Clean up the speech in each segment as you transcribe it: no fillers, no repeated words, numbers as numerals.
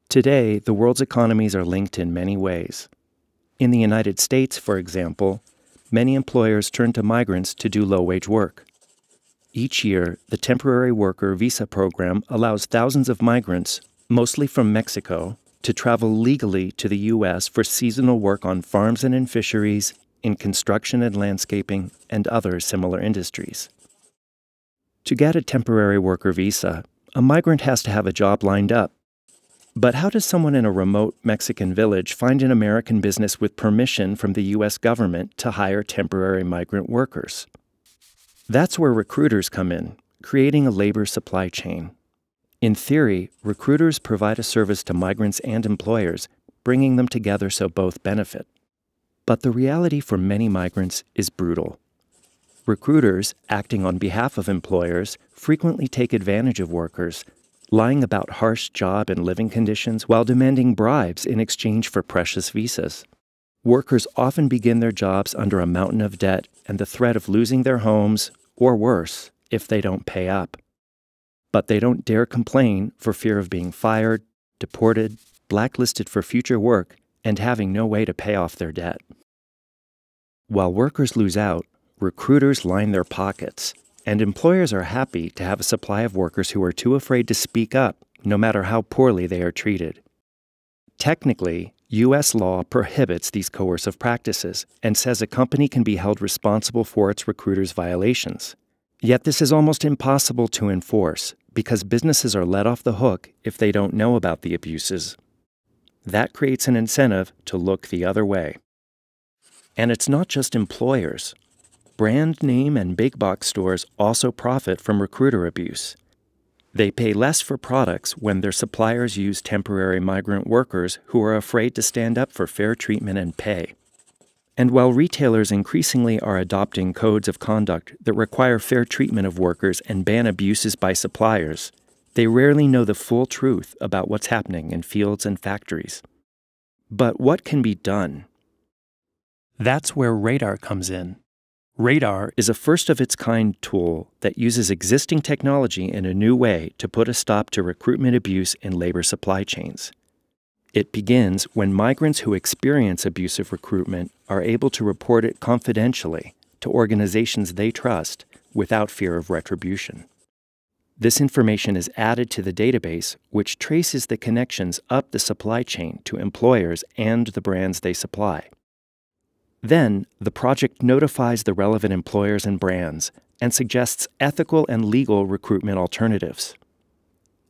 Today, the world's economies are linked in many ways. In the United States, for example, many employers turn to migrants to do low-wage work. Each year, the Temporary Worker Visa Program allows thousands of migrants, mostly from Mexico, to travel legally to the U.S. for seasonal work on farms and in fisheries, in construction and landscaping, and other similar industries. To get a temporary worker visa, a migrant has to have a job lined up. But how does someone in a remote Mexican village find an American business with permission from the U.S. government to hire temporary migrant workers? That's where recruiters come in, creating a labor supply chain. In theory, recruiters provide a service to migrants and employers, bringing them together so both benefit. But the reality for many migrants is brutal. Recruiters, acting on behalf of employers, frequently take advantage of workers, lying about harsh job and living conditions while demanding bribes in exchange for precious visas. Workers often begin their jobs under a mountain of debt and the threat of losing their homes, or worse, if they don't pay up. But they don't dare complain for fear of being fired, deported, blacklisted for future work, and having no way to pay off their debt. While workers lose out, recruiters line their pockets, and employers are happy to have a supply of workers who are too afraid to speak up, no matter how poorly they are treated. Technically, U.S. law prohibits these coercive practices and says a company can be held responsible for its recruiters' violations. Yet this is almost impossible to enforce because businesses are let off the hook if they don't know about the abuses. That creates an incentive to look the other way. And it's not just employers. Brand name and big box stores also profit from recruiter abuse. They pay less for products when their suppliers use temporary migrant workers who are afraid to stand up for fair treatment and pay. And while retailers increasingly are adopting codes of conduct that require fair treatment of workers and ban abuses by suppliers, they rarely know the full truth about what's happening in fields and factories. But what can be done? That's where Radar comes in. Radar is a first-of-its-kind tool that uses existing technology in a new way to put a stop to recruitment abuse in labor supply chains. It begins when migrants who experience abusive recruitment are able to report it confidentially to organizations they trust without fear of retribution. This information is added to the database, which traces the connections up the supply chain to employers and the brands they supply. Then, the project notifies the relevant employers and brands and suggests ethical and legal recruitment alternatives.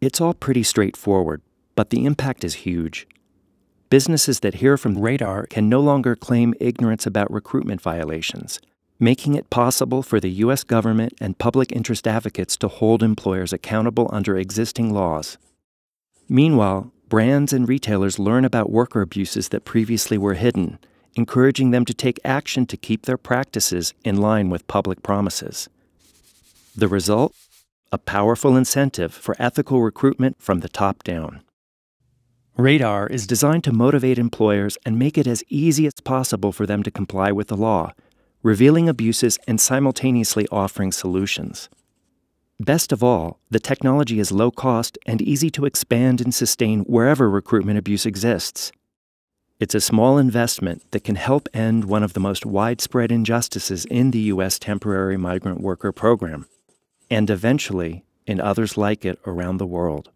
It's all pretty straightforward, but the impact is huge. Businesses that hear from Radar can no longer claim ignorance about recruitment violations, making it possible for the U.S. government and public interest advocates to hold employers accountable under existing laws. Meanwhile, brands and retailers learn about worker abuses that previously were hidden, encouraging them to take action to keep their practices in line with public promises. The result? A powerful incentive for ethical recruitment from the top down. Radar is designed to motivate employers and make it as easy as possible for them to comply with the law, revealing abuses and simultaneously offering solutions. Best of all, the technology is low cost and easy to expand and sustain wherever recruitment abuse exists. It's a small investment that can help end one of the most widespread injustices in the U.S. temporary migrant worker program, and eventually in others like it around the world.